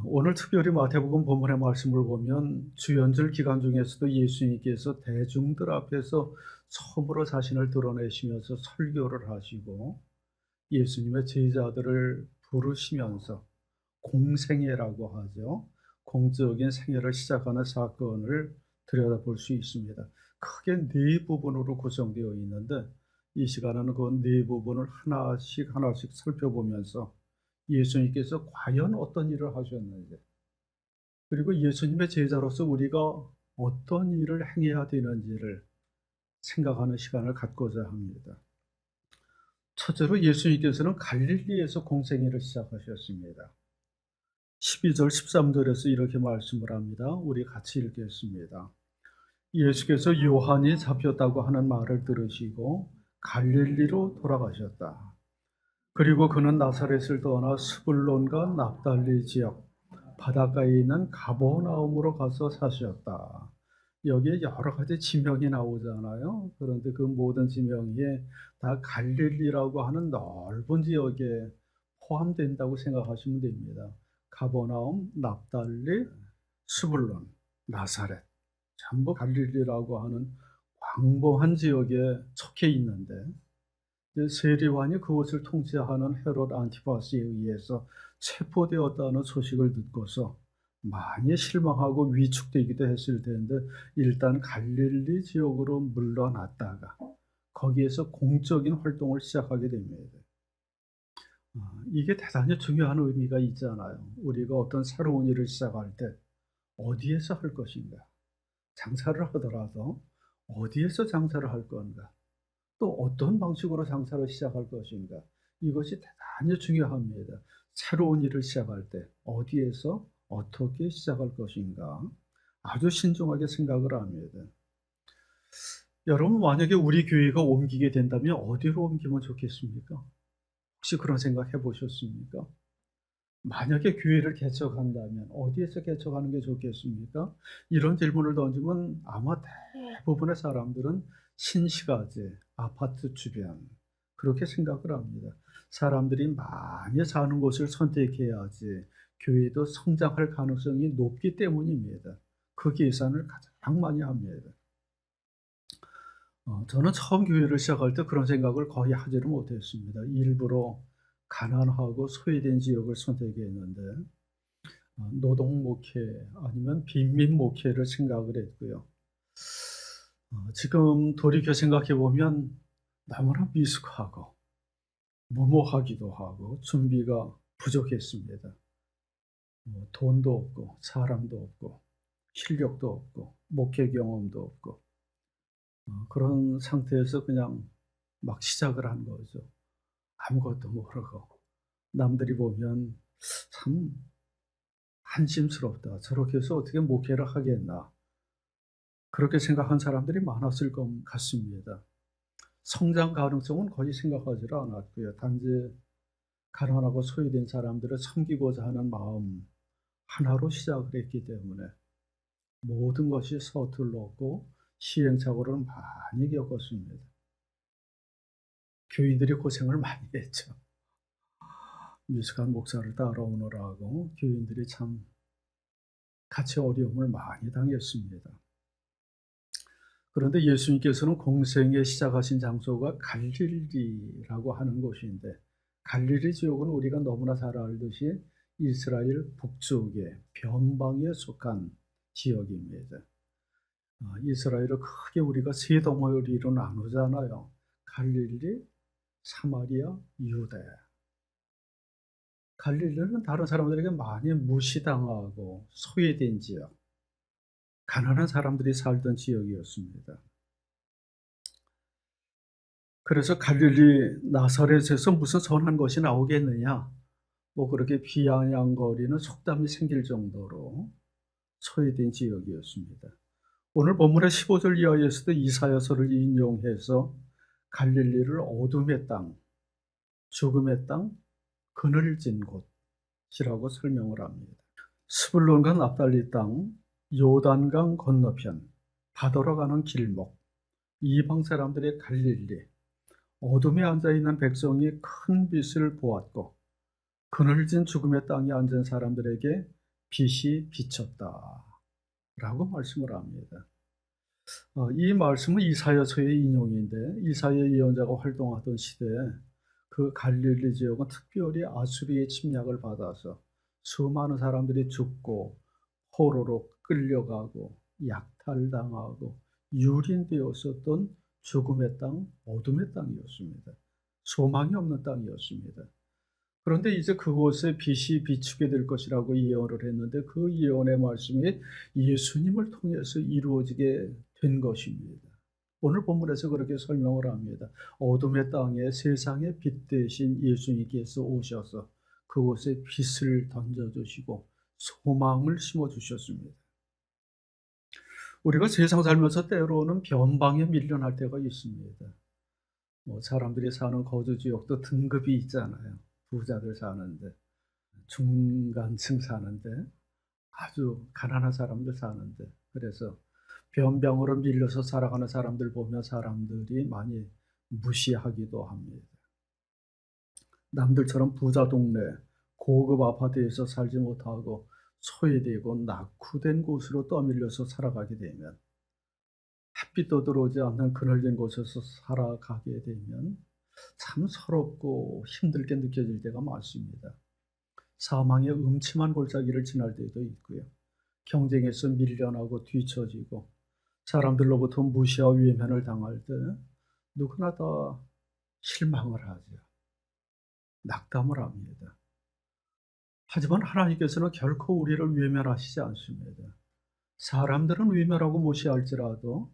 오늘 특별히 마태복음 본문의 말씀을 보면 주연절 기간 중에서도 예수님께서 대중들 앞에서 처음으로 자신을 드러내시면서 설교를 하시고 예수님의 제자들을 부르시면서 공생애라고 하죠. 공적인 생애를 시작하는 사건을 들여다볼 수 있습니다. 크게 네 부분으로 구성되어 있는데 이 시간에는 그 네 부분을 하나씩 하나씩 살펴보면서 예수님께서 과연 어떤 일을 하셨는지, 그리고 예수님의 제자로서 우리가 어떤 일을 행해야 되는지를 생각하는 시간을 갖고자 합니다. 첫째로 예수님께서는 갈릴리에서 공생애를 시작하셨습니다. 12절 13절에서 이렇게 말씀을 합니다. 우리 같이 읽겠습니다. 예수께서 요한이 잡혔다고 하는 말을 들으시고 갈릴리로 돌아가셨다. 그리고 그는 나사렛을 떠나 스불론과 납달리 지역 바닷가에 있는 가버나움으로 가서 사셨다. 여기에 여러 가지 지명이 나오잖아요. 그런데 그 모든 지명이 다 갈릴리라고 하는 넓은 지역에 포함된다고 생각하시면 됩니다. 가버나움, 납달리, 스불론, 나사렛, 전부 갈릴리라고 하는 광범한 지역에 속해 있는데, 세리완이 그곳을 통치하는 헤롯 안티파스에 의해서 체포되었다는 소식을 듣고서 많이 실망하고 위축되기도 했을 텐데 일단 갈릴리 지역으로 물러났다가 거기에서 공적인 활동을 시작하게 됩니다. 이게 대단히 중요한 의미가 있잖아요. 우리가 어떤 새로운 일을 시작할 때 어디에서 할 것인가, 장사를 하더라도 어디에서 장사를 할 건가, 또 어떤 방식으로 장사를 시작할 것인가, 이것이 대단히 중요합니다. 새로운 일을 시작할 때 어디에서 어떻게 시작할 것인가 아주 신중하게 생각을 합니다. 여러분, 만약에 우리 교회가 옮기게 된다면 어디로 옮기면 좋겠습니까? 혹시 그런 생각 해보셨습니까? 만약에 교회를 개척한다면 어디에서 개척하는 게 좋겠습니까? 이런 질문을 던지면 아마 대부분의 사람들은 신시가지, 아파트 주변, 그렇게 생각을 합니다. 사람들이 많이 사는 곳을 선택해야지 교회도 성장할 가능성이 높기 때문입니다. 그 계산을 가장 많이 합니다. 저는 처음 교회를 시작할 때 그런 생각을 거의 하지를 못했습니다. 일부러 가난하고 소외된 지역을 선택했는데 노동 목회 아니면 빈민 목회를 생각을 했고요. 지금 돌이켜 생각해 보면 너무나 미숙하고 무모하기도 하고 준비가 부족했습니다. 돈도 없고 사람도 없고 실력도 없고 목회 경험도 없고 그런 상태에서 그냥 막 시작을 한 거죠. 아무것도 모르고 남들이 보면 참 한심스럽다. 저렇게 해서 어떻게 목회를 하겠나. 그렇게 생각한 사람들이 많았을 것 같습니다. 성장 가능성은 거의 생각하지 않았고요. 단지 가난하고 소외된 사람들을 섬기고자 하는 마음 하나로 시작을 했기 때문에 모든 것이 서툴렀고 시행착오를 많이 겪었습니다. 교인들이 고생을 많이 했죠. 미숙한 목사를 따라오느라고 교인들이 참 같이 어려움을 많이 당했습니다. 그런데 예수님께서는 공생에 시작하신 장소가 갈릴리라고 하는 곳인데, 갈릴리 지역은 우리가 너무나 잘 알듯이 이스라엘 북쪽의 변방에 속한 지역입니다. 이스라엘을 크게 우리가 세 덩어리로 나누잖아요. 갈릴리, 사마리아, 유대. 갈릴리는 다른 사람들에게 많이 무시당하고 소외된 지역, 가난한 사람들이 살던 지역이었습니다. 그래서 갈릴리 나사렛에서 무슨 선한 것이 나오겠느냐, 그렇게 비아냥거리는 속담이 생길 정도로 소외된 지역이었습니다. 오늘 본문의 15절 이하에서도 이사야서를 인용해서 갈릴리를 어둠의 땅, 죽음의 땅, 그늘진 곳이라고 설명을 합니다. 스불론과 납달리 땅, 요단강 건너편, 바다로 가는 길목, 이방 사람들의 갈릴리, 어둠에 앉아있는 백성이 큰 빛을 보았고 그늘진 죽음의 땅에 앉은 사람들에게 빛이 비쳤다 라고 말씀을 합니다. 이 말씀은 이사야서의 인용인데 이사야 예언자가 활동하던 시대에 그 갈릴리 지역은 특별히 아수리의 침략을 받아서 수많은 사람들이 죽고 포로로 끌려가고 약탈당하고 유린되었었던 죽음의 땅, 어둠의 땅이었습니다. 소망이 없는 땅이었습니다. 그런데 이제 그곳에 빛이 비추게 될 것이라고 예언을 했는데 그 예언의 말씀이 예수님을 통해서 이루어지게 된 것입니다. 오늘 본문에서 그렇게 설명을 합니다. 어둠의 땅에 세상의 빛 대신 예수님께서 오셔서 그곳에 빛을 던져주시고 소망을 심어주셨습니다. 우리가 세상 살면서 때로는 변방에 밀려날 때가 있습니다. 사람들이 사는 거주지역도 등급이 있잖아요. 부자들 사는데, 중간층 사는데, 아주 가난한 사람들 사는데, 그래서 변방으로 밀려서 살아가는 사람들 보면 사람들이 많이 무시하기도 합니다. 남들처럼 부자 동네, 고급 아파트에서 살지 못하고 소외되고 낙후된 곳으로 떠밀려서 살아가게 되면, 햇빛도 들어오지 않는 그늘진 곳에서 살아가게 되면 참 서럽고 힘들게 느껴질 때가 많습니다. 사망의 음침한 골짜기를 지날 때도 있고요. 경쟁에서 밀려나고 뒤처지고 사람들로부터 무시와 외면을 당할 때 누구나 다 실망을 하죠. 낙담을 합니다. 하지만 하나님께서는 결코 우리를 외면하시지 않습니다. 사람들은 외면하고 무시할지라도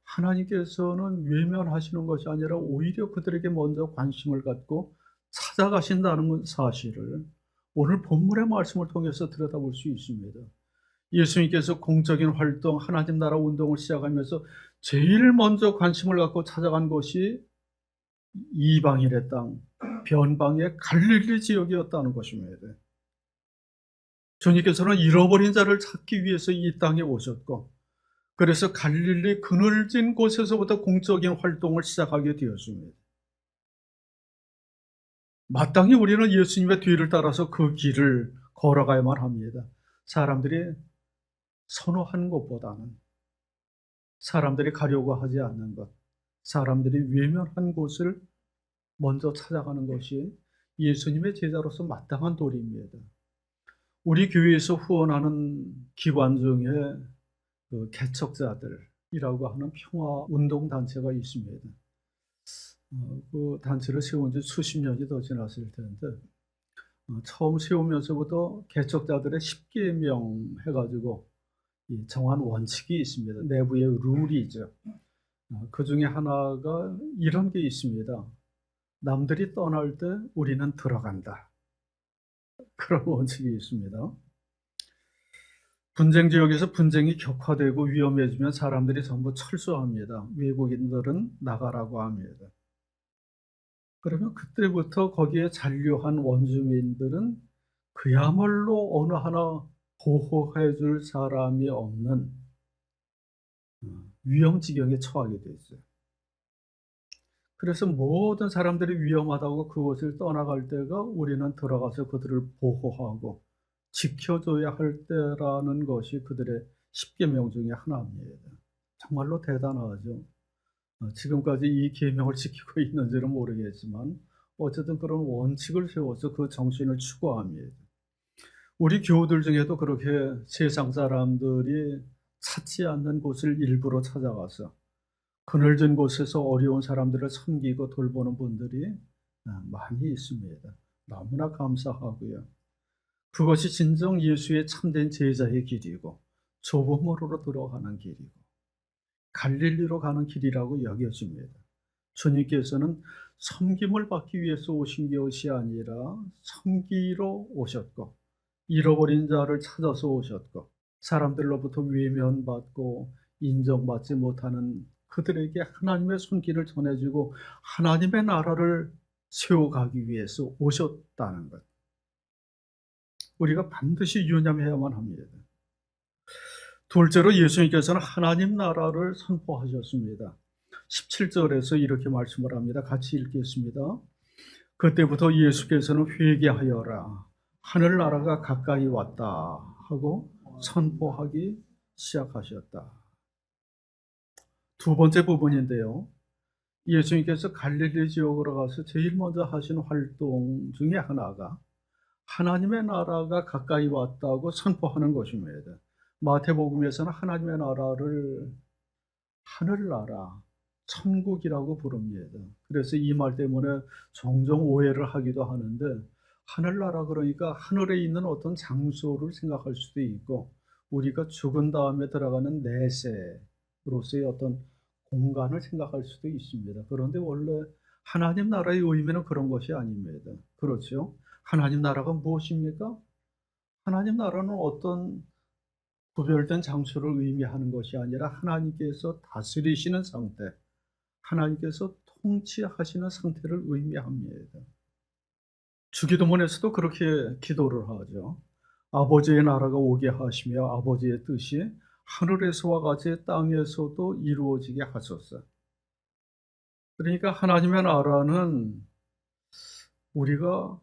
하나님께서는 외면하시는 것이 아니라 오히려 그들에게 먼저 관심을 갖고 찾아가신다는 사실을 오늘 본문의 말씀을 통해서 들여다볼 수 있습니다. 예수님께서 공적인 활동, 하나님 나라 운동을 시작하면서 제일 먼저 관심을 갖고 찾아간 곳이 이방인의 땅, 변방의 갈릴리 지역이었다는 것입니다. 주님께서는 잃어버린 자를 찾기 위해서 이 땅에 오셨고, 그래서 갈릴리 그늘진 곳에서부터 공적인 활동을 시작하게 되었습니다. 마땅히 우리는 예수님의 뒤를 따라서 그 길을 걸어가야만 합니다. 사람들이 선호하는 것보다는 사람들이 가려고 하지 않는 것, 사람들이 외면한 곳을 먼저 찾아가는 것이 예수님의 제자로서 마땅한 도리입니다. 우리 교회에서 후원하는 기관 중에 그 개척자들이라고 하는 평화운동단체가 있습니다. 그 단체를 세운 지 수십 년이 더 지났을 텐데 처음 세우면서부터 개척자들의 10계명 해가지고 정한 원칙이 있습니다. 내부의 룰이죠. 그 중에 하나가 이런 게 있습니다. 남들이 떠날 때 우리는 들어간다. 그런 원칙이 있습니다. 분쟁 지역에서 분쟁이 격화되고 위험해지면 사람들이 전부 철수합니다. 외국인들은 나가라고 합니다. 그러면 그때부터 거기에 잔류한 원주민들은 그야말로 어느 하나 보호해 줄 사람이 없는 위험 지경에 처하게 되죠. 그래서 모든 사람들이 위험하다고 그곳을 떠나갈 때가 우리는 들어가서 그들을 보호하고 지켜줘야 할 때라는 것이 그들의 10계명 중에 하나입니다. 정말로 대단하죠. 지금까지 이 계명을 지키고 있는지는 모르겠지만 어쨌든 그런 원칙을 세워서 그 정신을 추구합니다. 우리 교우들 중에도 그렇게 세상 사람들이 찾지 않는 곳을 일부러 찾아가서 그늘진 곳에서 어려운 사람들을 섬기고 돌보는 분들이 많이 있습니다. 너무나 감사하고요. 그것이 진정 예수의 참된 제자의 길이고 좁은 문으로 들어가는 길이고 갈릴리로 가는 길이라고 여겨집니다. 주님께서는 섬김을 받기 위해서 오신 것이 아니라 섬기러 오셨고 잃어버린 자를 찾아서 오셨고 사람들로부터 외면받고 인정받지 못하는 그들에게 하나님의 손길을 전해주고 하나님의 나라를 세워가기 위해서 오셨다는 것. 우리가 반드시 유념해야만 합니다. 둘째로 예수님께서는 하나님 나라를 선포하셨습니다. 17절에서 이렇게 말씀을 합니다. 같이 읽겠습니다. 그때부터 예수께서는 회개하여라. 하늘나라가 가까이 왔다 하고 선포하기 시작하셨다. 두 번째 부분인데요. 예수님께서 갈릴리 지역으로 가서 제일 먼저 하신 활동 중에 하나가 하나님의 나라가 가까이 왔다고 선포하는 것입니다. 마태복음에서는 하나님의 나라를 하늘나라, 천국이라고 부릅니다. 그래서 이 말 때문에 종종 오해를 하기도 하는데, 하늘나라 그러니까 하늘에 있는 어떤 장소를 생각할 수도 있고, 우리가 죽은 다음에 들어가는 내세로서의 어떤 공간을 생각할 수도 있습니다. 그런데 원래 하나님 나라의 의미는 그런 것이 아닙니다. 그렇죠? 하나님 나라가 무엇입니까? 하나님 나라는 어떤 구별된 장소를 의미하는 것이 아니라 하나님께서 다스리시는 상태, 하나님께서 통치하시는 상태를 의미합니다. 주기도문에서도 그렇게 기도를 하죠. 아버지의 나라가 오게 하시며 아버지의 뜻이 하늘에서와 같이 땅에서도 이루어지게 하소서. 그러니까 하나님의 나라는 우리가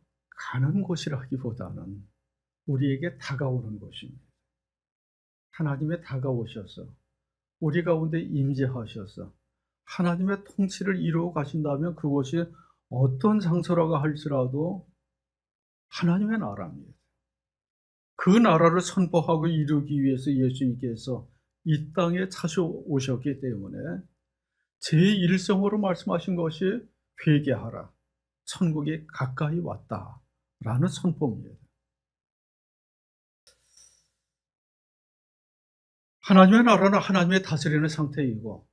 가는 곳이라기보다는 우리에게 다가오는 것입니다. 하나님의 다가오셔서 우리 가운데 임재하셔서 하나님의 통치를 이루어 가신다면 그것이 어떤 장소라고 할지라도 하나님의 나라입니다. 그 나라를 선포하고 이루기 위해서 예수님께서 이 땅에 찾아오셨기 때문에 제1성으로 말씀하신 것이 회개하라, 천국이 가까이 왔다라는 선포입니다. 하나님의 나라는 하나님의 다스리는 상태이고,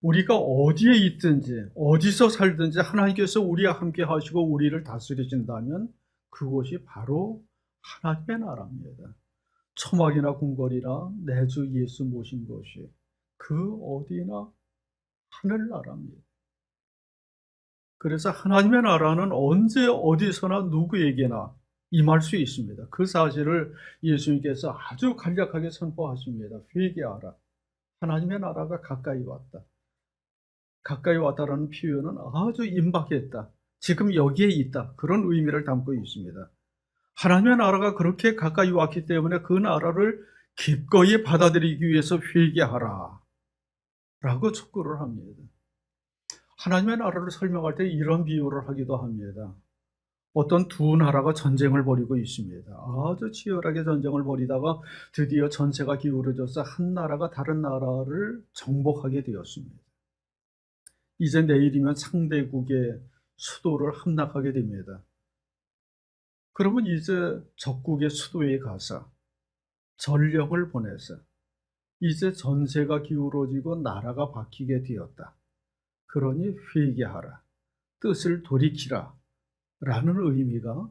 우리가 어디에 있든지 어디서 살든지 하나님께서 우리와 함께 하시고 우리를 다스리신다면 그것이 바로 하나님의 나라입니다. 초막이나 궁궐이나 내 주 예수 모신 것이 그 어디나 하늘나라입니다. 그래서 하나님의 나라는 언제 어디서나 누구에게나 임할 수 있습니다. 그 사실을 예수님께서 아주 간략하게 선포하십니다. 회개하라. 하나님의 나라가 가까이 왔다. 가까이 왔다라는 표현은 아주 임박했다. 지금 여기에 있다. 그런 의미를 담고 있습니다. 하나님의 나라가 그렇게 가까이 왔기 때문에 그 나라를 기꺼이 받아들이기 위해서 회개하라 라고 촉구를 합니다. 하나님의 나라를 설명할 때 이런 비유를 하기도 합니다. 어떤 두 나라가 전쟁을 벌이고 있습니다. 아주 치열하게 전쟁을 벌이다가 드디어 전세가 기울어져서 한 나라가 다른 나라를 정복하게 되었습니다. 이제 내일이면 상대국의 수도를 함락하게 됩니다. 그러면 이제 적국의 수도에 가서 전령을 보내서 이제 전세가 기울어지고 나라가 바뀌게 되었다. 그러니 회개하라, 뜻을 돌이키라 라는 의미가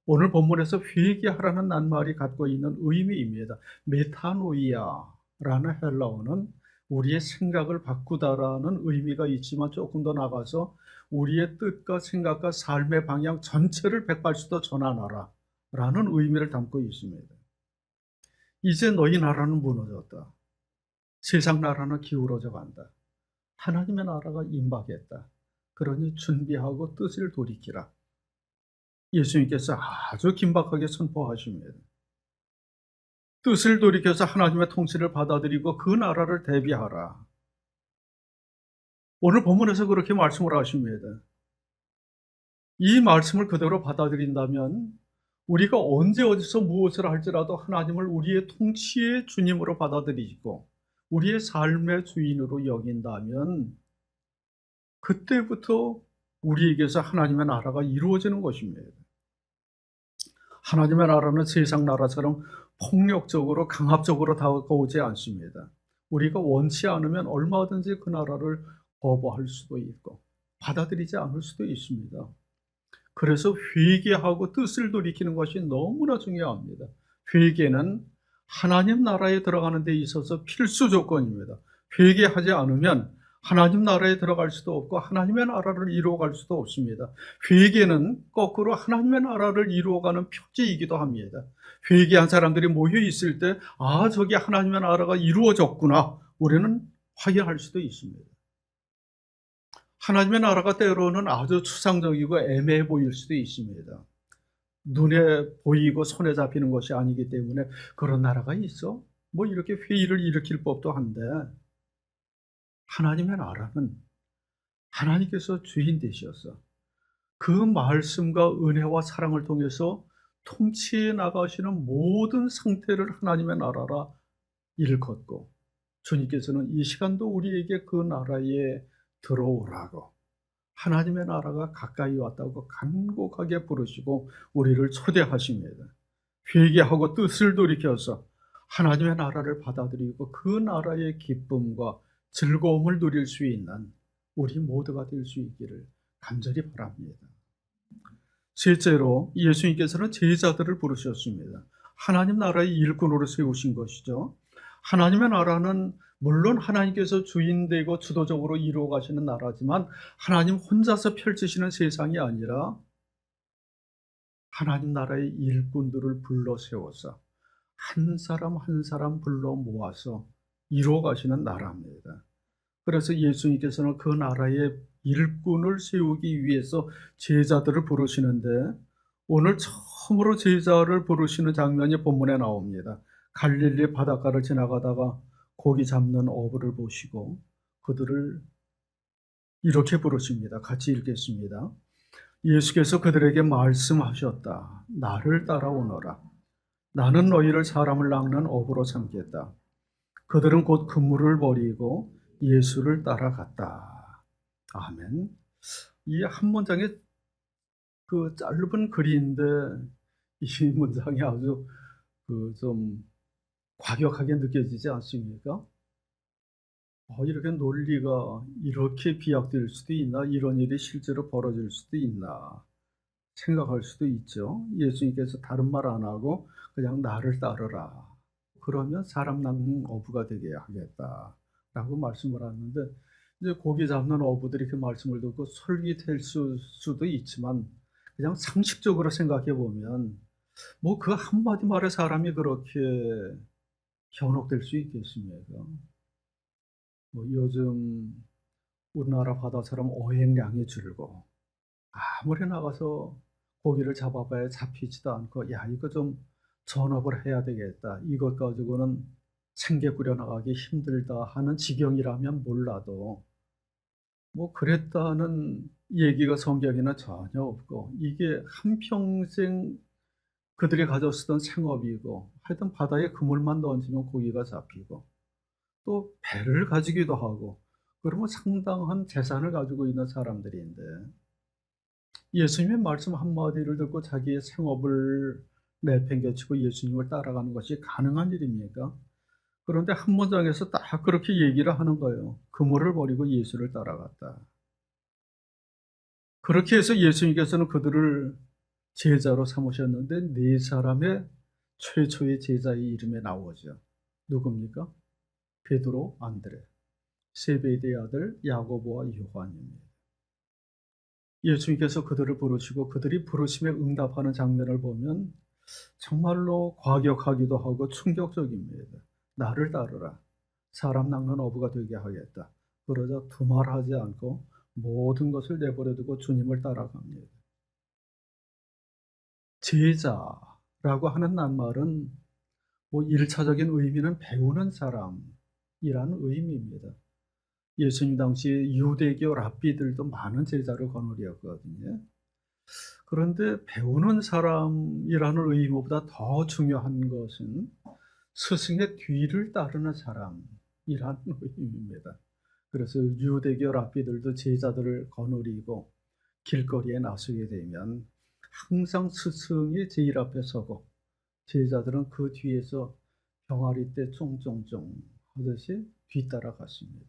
오늘 본문에서 회개하라는 낱말이 갖고 있는 의미입니다. 메타노이아라는 헬라어는 우리의 생각을 바꾸다라는 의미가 있지만 조금 더 나가서 우리의 뜻과 생각과 삶의 방향 전체를 180도 전환하라 라는 의미를 담고 있습니다. 이제 너희 나라는 무너졌다. 세상 나라는 기울어져 간다. 하나님의 나라가 임박했다. 그러니 준비하고 뜻을 돌이키라. 예수님께서 아주 긴박하게 선포하십니다. 뜻을 돌이켜서 하나님의 통치를 받아들이고 그 나라를 대비하라. 오늘 본문에서 그렇게 말씀을 하십니다. 이 말씀을 그대로 받아들인다면 우리가 언제 어디서 무엇을 할지라도 하나님을 우리의 통치의 주님으로 받아들이고 우리의 삶의 주인으로 여긴다면 그때부터 우리에게서 하나님의 나라가 이루어지는 것입니다. 하나님의 나라는 세상 나라처럼 폭력적으로 강압적으로 다가오지 않습니다. 우리가 원치 않으면 얼마든지 그 나라를 거부할 수도 있고 받아들이지 않을 수도 있습니다. 그래서 회개하고 뜻을 돌이키는 것이 너무나 중요합니다. 회개는 하나님 나라에 들어가는 데 있어서 필수 조건입니다. 회개하지 않으면 하나님 나라에 들어갈 수도 없고 하나님의 나라를 이루어갈 수도 없습니다. 회개는 거꾸로 하나님의 나라를 이루어가는 표지이기도 합니다. 회개한 사람들이 모여 있을 때 저기 하나님의 나라가 이루어졌구나 우리는 확인할 수도 있습니다. 하나님의 나라가 때로는 아주 추상적이고 애매해 보일 수도 있습니다. 눈에 보이고 손에 잡히는 것이 아니기 때문에 그런 나라가 있어? 뭐 이렇게 회의를 일으킬 법도 한데, 하나님의 나라는 하나님께서 주인 되셔서 그 말씀과 은혜와 사랑을 통해서 통치해 나가시는 모든 상태를 하나님의 나라라 일컫고, 주님께서는 이 시간도 우리에게 그 나라에 들어오라고, 하나님의 나라가 가까이 왔다고 간곡하게 부르시고 우리를 초대하십니다. 회개하고 뜻을 돌이켜서 하나님의 나라를 받아들이고 그 나라의 기쁨과 즐거움을 누릴 수 있는 우리 모두가 될 수 있기를 간절히 바랍니다. 셋째로, 예수님께서는 제자들을 부르셨습니다. 하나님 나라의 일꾼으로 세우신 것이죠. 하나님의 나라는 물론 하나님께서 주인되고 주도적으로 이루어 가시는 나라지만, 하나님 혼자서 펼치시는 세상이 아니라 하나님 나라의 일꾼들을 불러 세워서 한 사람 한 사람 불러 모아서 이루어 가시는 나라입니다. 그래서 예수님께서는 그 나라의 일꾼을 세우기 위해서 제자들을 부르시는데, 오늘 처음으로 제자를 부르시는 장면이 본문에 나옵니다. 갈릴리 바닷가를 지나가다가 고기 잡는 어부를 보시고 그들을 이렇게 부르십니다. 같이 읽겠습니다. 예수께서 그들에게 말씀하셨다. 나를 따라오너라. 나는 너희를 사람을 낚는 어부로 삼겠다. 그들은 곧 그물을 버리고 예수를 따라갔다. 아멘. 이 한 문장의 그 짧은 글인데 이 문장이 아주 좀 과격하게 느껴지지 않습니까? 이렇게 논리가 이렇게 비약될 수도 있나? 이런 일이 실제로 벌어질 수도 있나? 생각할 수도 있죠. 예수님께서 다른 말 안 하고 그냥 나를 따르라. 그러면 사람 낚는 어부가 되게 하겠다라고 말씀을 하는데, 이제 고기 잡는 어부들이 그 말씀을 듣고 솔깃할 수도 있지만, 그냥 상식적으로 생각해 보면 뭐 그 한마디 말에 사람이 그렇게 현혹될 수 있겠습니까? 뭐 요즘 우리나라 바다처럼 어획량이 줄고 아무리 나가서 고기를 잡아봐야 잡히지도 않고, 야 이거 좀 전업을 해야 되겠다, 이것 가지고는 생계 꾸려나가기 힘들다 하는 지경이라면 몰라도, 뭐 그랬다는 얘기가 성경에는 전혀 없고, 이게 한평생 그들이 가져 쓰던 생업이고, 하여튼 바다에 그물만 던지면 고기가 잡히고, 또 배를 가지기도 하고, 그러면 상당한 재산을 가지고 있는 사람들인데, 예수님의 말씀 한마디를 듣고 자기의 생업을 내팽개치고 예수님을 따라가는 것이 가능한 일입니까? 그런데 한 문장에서 딱 그렇게 얘기를 하는 거예요. 그물을 버리고 예수를 따라갔다. 그렇게 해서 예수님께서는 그들을 제자로 삼으셨는데, 네 사람의 최초의 제자의 이름에 나오죠. 누굽니까? 베드로, 안드레, 세베대의 아들 야고보와 요한입니다. 예수님께서 그들을 부르시고 그들이 부르심에 응답하는 장면을 보면 정말로 과격하기도 하고 충격적입니다. 나를 따르라. 사람 낚는 어부가 되게 하겠다. 그러자 두말하지 않고 모든 것을 내버려두고 주님을 따라갑니다. 제자라고 하는 낱말은 뭐 1차적인 의미는 배우는 사람이라는 의미입니다. 예수님 당시 유대교 랍비들도 많은 제자를 거느렸거든요. 그런데 배우는 사람이라는 의미보다 더 중요한 것은 스승의 뒤를 따르는 사람이라는 의미입니다. 그래서 유대교 랍비들도 제자들을 거느리고 길거리에 나서게 되면 항상 스승이 제일 앞에 서고, 제자들은 그 뒤에서 병아리 때 쫑쫑쫑 하듯이 뒤따라갔습니다.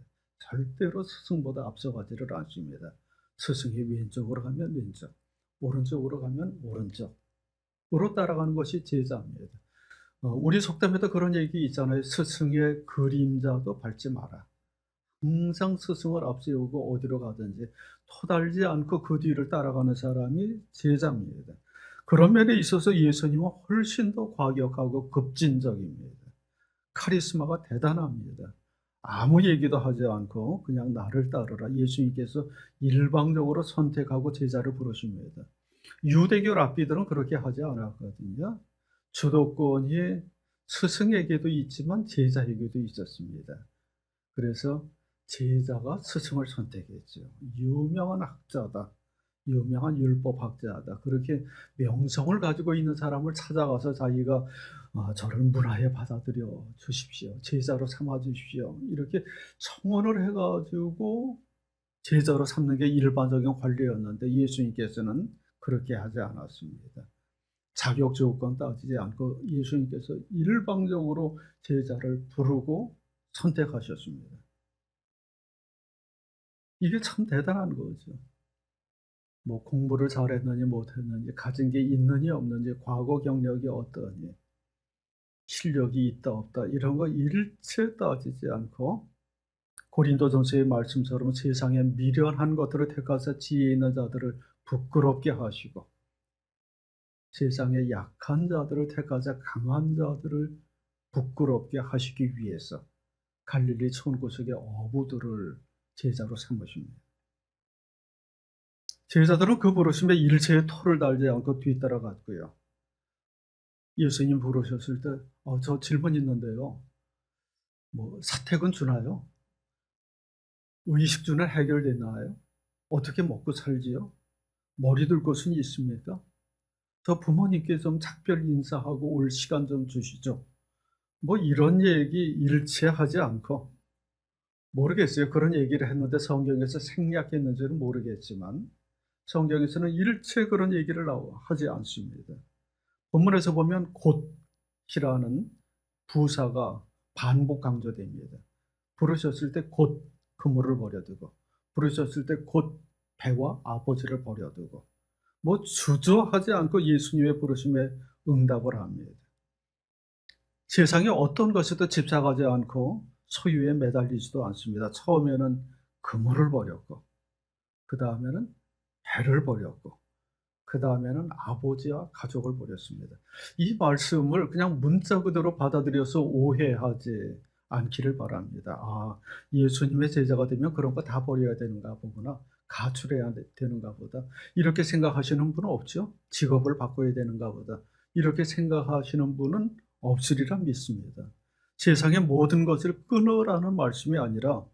절대로 스승보다 앞서가지를 않습니다. 스승이 왼쪽으로 가면 왼쪽, 오른쪽으로 가면 오른쪽으로 따라가는 것이 제자입니다. 우리 속담에도 그런 얘기 있잖아요. 스승의 그림자도 밟지 마라. 항상 스승을 앞세우고 어디로 가든지 토달지 않고 그 뒤를 따라가는 사람이 제자입니다. 그런 면에 있어서 예수님은 훨씬 더 과격하고 급진적입니다. 카리스마가 대단합니다. 아무 얘기도 하지 않고 그냥 나를 따르라. 예수님께서 일방적으로 선택하고 제자를 부르십니다. 유대교 랍비들은 그렇게 하지 않았거든요. 주도권이 스승에게도 있지만 제자에게도 있었습니다. 그래서 제자가 스승을 선택했죠. 유명한 학자다. 유명한 율법학자다. 그렇게 명성을 가지고 있는 사람을 찾아가서 자기가 저를 문화에 받아들여 주십시오. 제자로 삼아 주십시오. 이렇게 청원을 해가지고 제자로 삼는 게 일반적인 관례였는데 예수님께서는 그렇게 하지 않았습니다. 자격 조건 따지지 않고 예수님께서 일방적으로 제자를 부르고 선택하셨습니다. 이게 참 대단한 거죠. 뭐 공부를 잘했느니 못했느니, 가진 게 있느니 없느니, 과거 경력이 어떠니, 실력이 있다 없다 이런 거 일체 따지지 않고 고린도전서의 말씀처럼 세상에 미련한 것들을 택하사 지혜 있는 자들을 부끄럽게 하시고 세상에 약한 자들을 택하사 강한 자들을 부끄럽게 하시기 위해서 갈릴리 천구석의 어부들을 제자로 삼으십니다. 제자들은 그 부르심에 일체의 토를 달지 않고 뒤따라갔고요. 예수님 부르셨을 때 저 질문 있는데요. 뭐 사택은 주나요? 의식주는 해결되나요? 어떻게 먹고 살지요? 머리 둘 곳은 있습니까? 저 부모님께 좀 작별 인사하고 올 시간 좀 주시죠. 뭐 이런 얘기 일체 하지 않고, 모르겠어요. 그런 얘기를 했는데 성경에서 생략했는지는 모르겠지만 성경에서는 일체 그런 얘기를 하지 않습니다. 본문에서 보면 곧이라는 부사가 반복 강조됩니다. 부르셨을 때 곧 그물을 버려두고, 부르셨을 때 곧 배와 아버지를 버려두고, 뭐 주저하지 않고 예수님의 부르심에 응답을 합니다. 세상에 어떤 것에도 집착하지 않고 소유에 매달리지도 않습니다. 처음에는 그물을 버렸고, 그 다음에는 배를 버렸고, 그 다음에는 아버지와 가족을 버렸습니다. 이 말씀을 그냥 문자 그대로 받아들여서 오해하지 않기를 바랍니다. 예수님의 제자가 되면 그런 거 다 버려야 되는가 보구나. 가출해야 되는가 보다. 이렇게 생각하시는 분은 없죠? 직업을 바꿔야 되는가 보다. 이렇게 생각하시는 분은 없으리라 믿습니다. 세상의 모든 것을 끊으라는 말씀이 아니라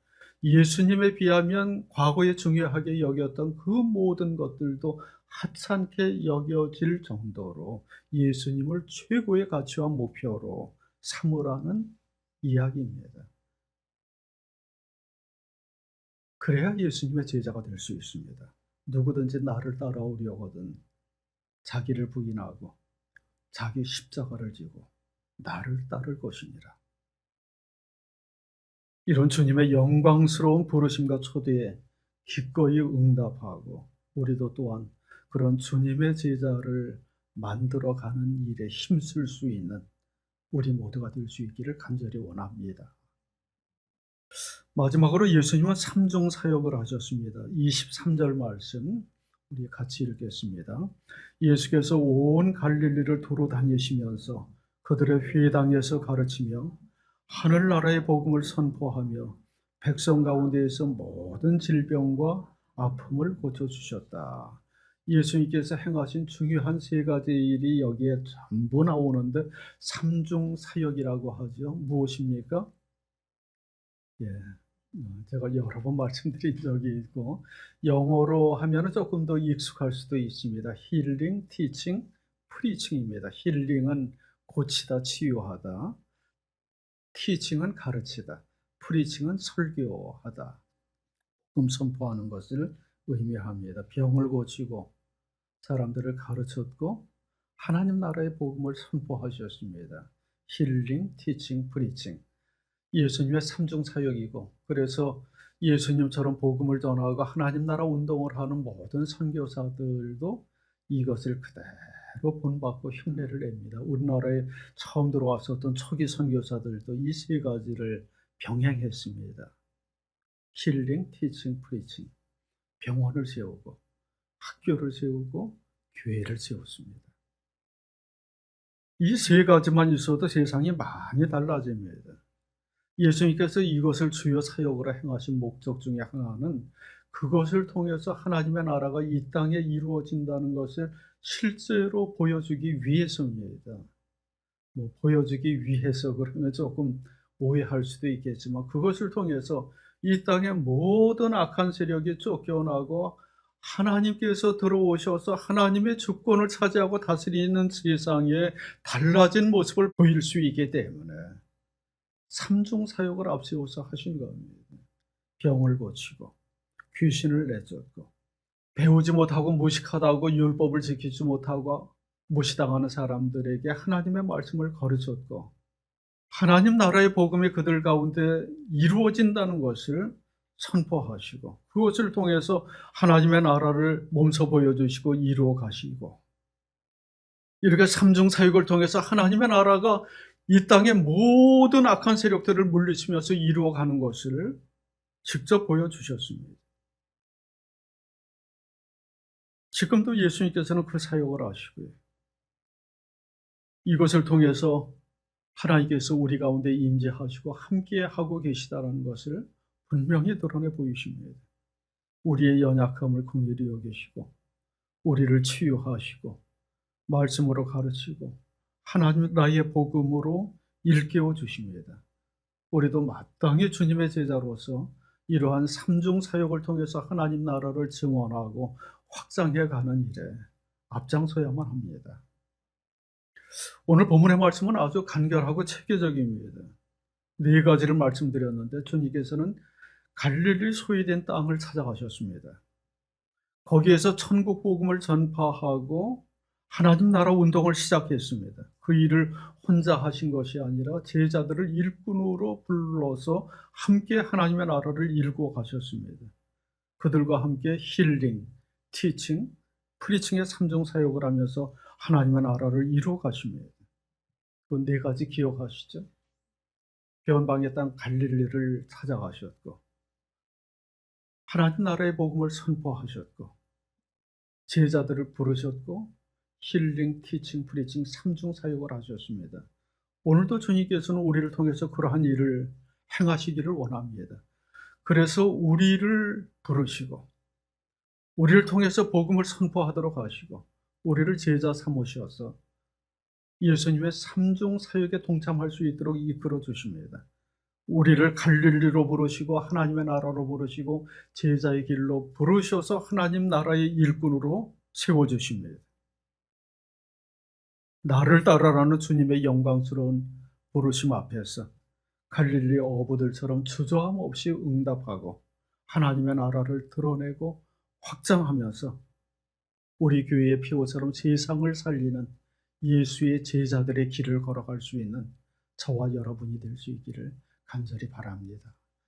예수님에 비하면 과거에 중요하게 여겼던 그 모든 것들도 하찮게 여겨질 정도로 예수님을 최고의 가치와 목표로 삼으라는 이야기입니다. 그래야 예수님의 제자가 될 수 있습니다. 누구든지 나를 따라오려거든 자기를 부인하고 자기 십자가를 지고 나를 따를 것이니라. 이런 주님의 영광스러운 부르심과 초대에 기꺼이 응답하고 우리도 또한 그런 주님의 제자를 만들어가는 일에 힘쓸 수 있는 우리 모두가 될 수 있기를 간절히 원합니다. 마지막으로 예수님은 삼중 사역을 하셨습니다. 23절 말씀 우리 같이 읽겠습니다. 예수께서 온 갈릴리를 두루 다니시면서 그들의 회당에서 가르치며 하늘나라의 복음을 선포하며 백성 가운데에서 모든 질병과 아픔을 고쳐주셨다. 예수님께서 행하신 중요한 세 가지 일이 여기에 전부 나오는데 삼중 사역이라고 하죠. 무엇입니까? 예, 제가 여러 번 말씀드린 적이 있고 영어로 하면 조금 더 익숙할 수도 있습니다. 힐링, 티칭, 프리칭입니다. 힐링은 고치다, 치유하다. 티칭은 가르치다. 프리칭은 설교하다. 복음 선포하는 것을 의미합니다. 병을 고치고 사람들을 가르쳤고 하나님 나라의 복음을 선포하셨습니다. 힐링, 티칭, 프리칭. 예수님의 삼중 사역이고 그래서 예수님처럼 복음을 전하고 하나님 나라 운동을 하는 모든 선교사들도 이것을 그대로 본받고 흉내를 냅니다. 우리나라에 처음 들어왔었던 초기 선교사들도 이 세 가지를 병행했습니다. 힐링, 티칭, 프리칭. 병원을 세우고 학교를 세우고 교회를 세웠습니다. 이 세 가지만 있어도 세상이 많이 달라집니다. 예수님께서 이것을 주요 사역으로 행하신 목적 중에 하나는 그것을 통해서 하나님의 나라가 이 땅에 이루어진다는 것을 실제로 보여주기 위해서입니다. 보여주기 위해서 그러면 조금 오해할 수도 있겠지만, 그것을 통해서 이 땅의 모든 악한 세력이 쫓겨나고 하나님께서 들어오셔서 하나님의 주권을 차지하고 다스리는 세상에 달라진 모습을 보일 수 있기 때문에 삼중 사역을 앞세워서 하신 겁니다. 병을 고치고 귀신을 내쫓고 배우지 못하고 무식하다고 율법을 지키지 못하고 무시당하는 사람들에게 하나님의 말씀을 가르쳤고, 하나님 나라의 복음이 그들 가운데 이루어진다는 것을 선포하시고, 그것을 통해서 하나님의 나라를 몸소 보여주시고 이루어 가시고, 이렇게 삼중 사역을 통해서 하나님의 나라가 이 땅의 모든 악한 세력들을 물리치면서 이루어가는 것을 직접 보여주셨습니다. 지금도 예수님께서는 그 사역을 하시고요, 이것을 통해서 하나님께서 우리 가운데 임재하시고 함께 하고 계시다는 것을 분명히 드러내 보이십니다. 우리의 연약함을 긍휼히 여기시고 우리를 치유하시고 말씀으로 가르치고 하나님 나의 복음으로 일깨워 주십니다. 우리도 마땅히 주님의 제자로서 이러한 삼중 사역을 통해서 하나님 나라를 증언하고 확장해 가는 일에 앞장서야만 합니다. 오늘 본문의 말씀은 아주 간결하고 체계적입니다. 4가지를 말씀드렸는데, 주님께서는 갈릴리 소유된 땅을 찾아가셨습니다. 거기에서 천국 복음을 전파하고 하나님 나라 운동을 시작했습니다. 그 일을 혼자 하신 것이 아니라 제자들을 일꾼으로 불러서 함께 하나님의 나라를 이루고 가셨습니다. 그들과 함께 힐링, 티칭, 프리칭의 삼중 사역을 하면서 하나님의 나라를 이루어 가십니다. 그 4가지 기억하시죠? 변방의 땅 갈릴리를 찾아가셨고, 하나님 나라의 복음을 선포하셨고, 제자들을 부르셨고, 힐링, 티칭, 프리칭 삼중 사역을 하셨습니다. 오늘도 주님께서는 우리를 통해서 그러한 일을 행하시기를 원합니다. 그래서 우리를 부르시고 우리를 통해서 복음을 선포하도록 하시고 우리를 제자 삼으셔서 예수님의 삼중 사역에 동참할 수 있도록 이끌어 주십니다. 우리를 갈릴리로 부르시고 하나님의 나라로 부르시고 제자의 길로 부르셔서 하나님 나라의 일꾼으로 세워주십니다. 나를 따라라는 주님의 영광스러운 부르심 앞에서 갈릴리 어부들처럼 주저함 없이 응답하고 하나님의 나라를 드러내고 확장하면서 우리 교회의 피오처럼 세상을 살리는 예수의 제자들의 길을 걸어갈 수 있는 저와 여러분이 될 수 있기를 간절히 바랍니다.